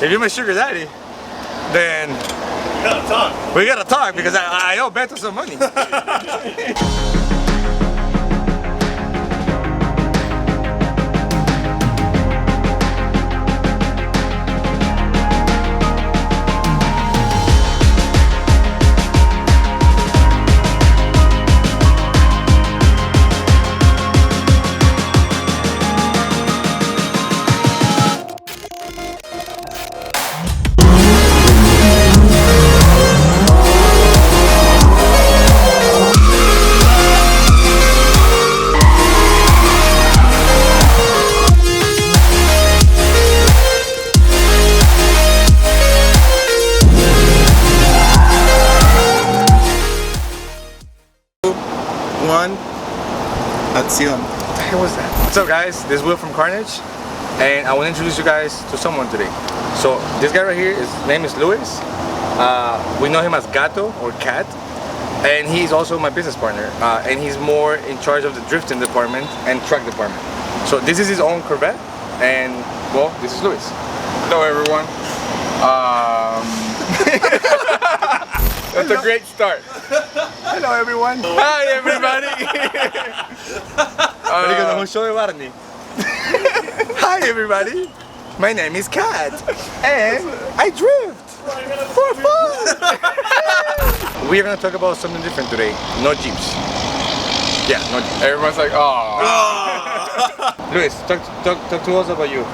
if you're my sugar daddy, then We gotta talk. we gotta talk because I owe Beto some money. Let's see him. What was that? What's up, guys? This is Will from Karnage, and I want to introduce you guys to someone today. So this guy right here, his name is Luis. We know him as Gato or Cat, and he's also my business partner. And he's more in charge of the drifting department and track department. So this is his own Corvette, and well, this is Luis. Hello everyone. That's a great start. Hello, everyone. Hi everybody. Hi, everybody. My name is Cat, and I drift for fun. We are gonna talk about something different today. No Jeeps. Yeah, no Jeeps. Everyone's like, oh. Luis, talk to us about you.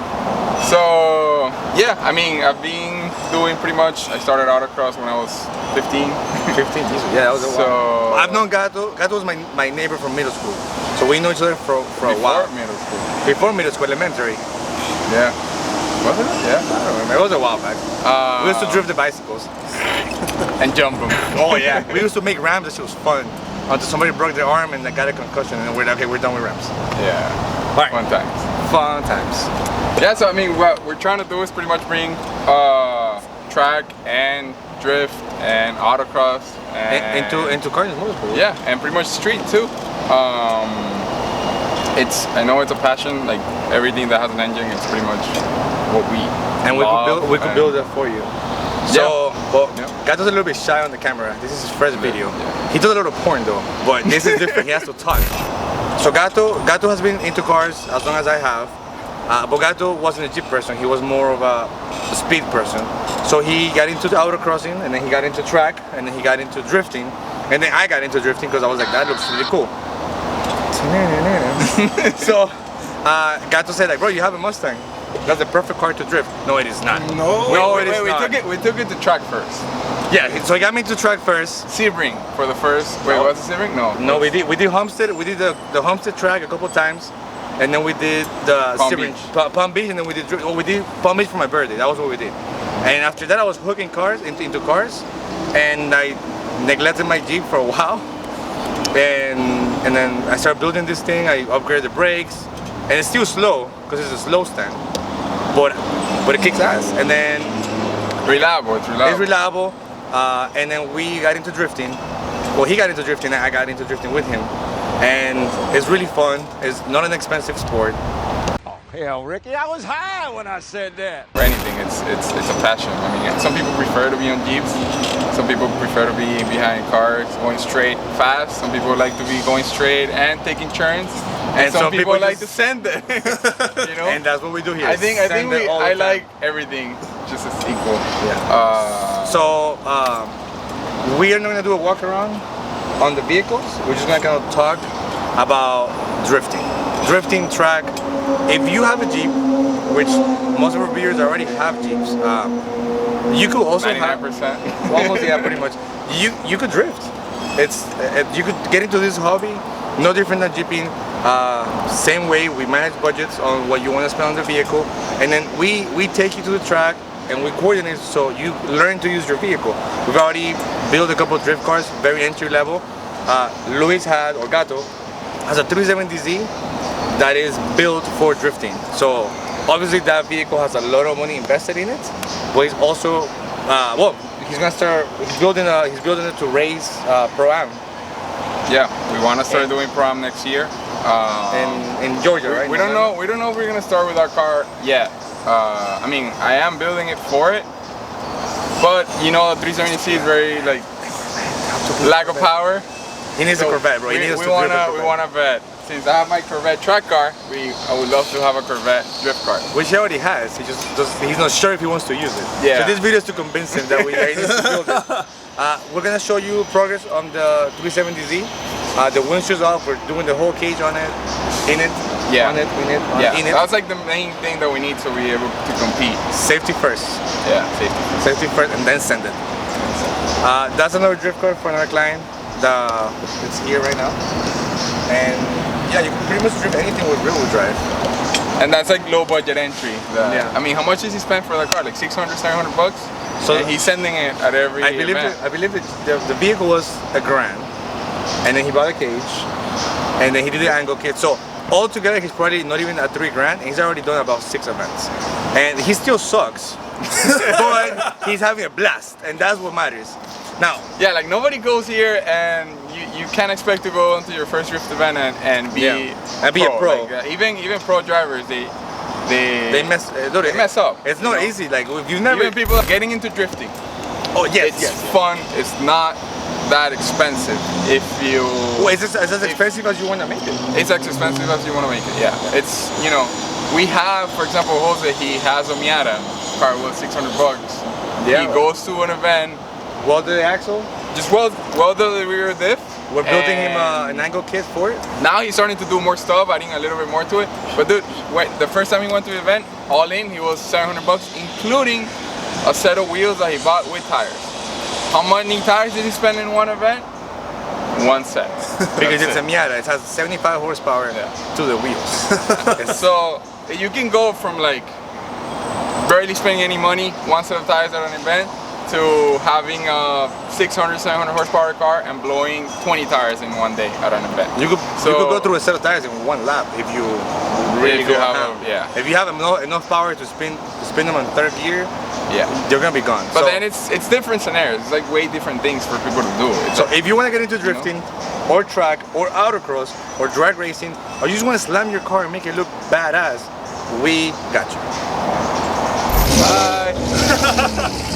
So yeah, I mean, I've been doing pretty much. I started autocross when I was 15. 15, Jesus. Yeah, that was a while. So I've known Gato. Gato was my neighbor from middle school. So we know each other for a while. middle school. Before middle school, elementary. Yeah. Was it? Yeah. I don't remember. It was a while back. We used to drift the bicycles. And jump them. Oh yeah. We used to make ramps. That shit was fun. Until somebody broke their arm and they got a concussion, and we're like, okay, we're done with ramps. Yeah. Right. Fun times. Fun times. Yeah. So I mean, what we're trying to do is pretty much bring track and drift and autocross and Into Karnage motorsport. yeah, and pretty much street too. I know it's a passion. Like everything that has an engine, it's pretty much what we And we could build that for you. So, well, Yeah. Gato's a little bit shy on the camera. This is his first video. Yeah. He does a little porn though, but this is different. He has to talk. So Gato has been into cars as long as I have. But Gato wasn't a Jeep person. He was more of a speed person. So he got into the autocrossing, and then he got into track, and then he got into drifting, and then I got into drifting because I was like, that looks really cool. So Gato said like, bro, you have a Mustang. That's the perfect car to drift. No, it is not. No, it is we not. we took it to track first. Yeah, so he got me into track first. Sebring for the first. Wait, was it Sebring? No. No, we did Homestead. We did the Homestead track a couple times, and then we did the Palm Beach, and then we did Palm Beach for my birthday. That was what we did. And after that, I was hooking cars into cars, and I neglected my Jeep for a while. And then I started building this thing. I upgraded the brakes, and it's still slow because it's a slow stand, but it kicks ass. And then Reliable. It's reliable. it's reliable. And then we got into drifting. Well, he got into drifting, and I got into drifting with him. And it's really fun. It's not an expensive sport. Hell, Ricky, I was high when I said that. For anything, it's a passion. I mean, some people prefer to be on Jeeps. Some people prefer to be behind cars, going straight, fast. Some people like to be going straight and taking turns. And some people like to send it. You know. And that's what we do here. I think I like everything just as equal. Yeah. So we are not gonna do a walk around on the vehicles. We're just gonna kind of talk about drifting track. If you have a Jeep, which most of our viewers already have Jeeps, you could also 99%. have almost, yeah, pretty much. You could drift. You could get into this hobby, no different than Jeeping. Same way, we manage budgets on what you want to spend on the vehicle, and then we take you to the track and we coordinate so you learn to use your vehicle. We've already built a couple of drift cars, very entry level. Luis Gato has a 370Z that is built for drifting. So obviously that vehicle has a lot of money invested in it, but he's also he's building it to race Pro-Am. Yeah, we want to start doing Pro-Am next year. In Georgia, right? We don't know if we're gonna start with our car yet. I mean, I am building it for it, but you know, the 370Z is very like lack of power. He needs a Corvette, bro. He needs we want a vet. Since I have my Corvette track car, I would love to have a Corvette drift car. Which he already has. He's not sure if he wants to use it. Yeah. So this video is to convince him that he needs to build it. We're gonna show you progress on the 370Z. The windshields off. We're doing the whole cage on it, in it, Yeah. on it, in it. That's like the main thing that we need to be able to compete. Safety first. Yeah, safety first. Safety first, and then send it. That's another drift car for another client. It's here right now, and yeah, you can pretty much drift anything with rear-wheel drive. And that's like low budget entry. Yeah. I mean, how much does he spend for the car? Like 600, 700 bucks? So and he's sending it at every event. I believe the vehicle was $1,000, and then he bought a cage, and then he did the angle kit. So altogether, he's probably not even at $3,000, and he's already done about 6 events. And he still sucks, but he's having a blast, and that's what matters. Now, yeah, like nobody goes here and you can't expect to go into your first drift event and be a pro. Like, even pro drivers, they mess up. It's not easy. Like if you've never even people getting into drifting. Oh yes, it's fun. It's not that expensive if you. Well, it's as expensive as you want to make it. It's as expensive as you want to make it. Yeah. It's we have, for example, Jose. He has a Miata car with $600. Yeah. He goes to an event. Weld the axle. Just weld the rear diff. We're building him an angle kit for it. Now he's starting to do more stuff, adding a little bit more to it. But dude, the first time he went to the event, all in, he was $700, including a set of wheels that he bought with tires. How many tires did he spend in one event? One set. Because it's a Miata, it has 75 horsepower to the wheels. So you can go from like barely spending any money, one set of tires at an event, to having a 600, 700 horsepower car and blowing 20 tires in one day at an event. You could go through a set of tires in one lap if you really go ham. If you have enough power to spin them on third gear, you're gonna be gone. But then it's different scenarios. It's like way different things for people to do. So if you want to get into drifting, or track, or autocross, or drag racing, or you just want to slam your car and make it look badass, we got you. Bye.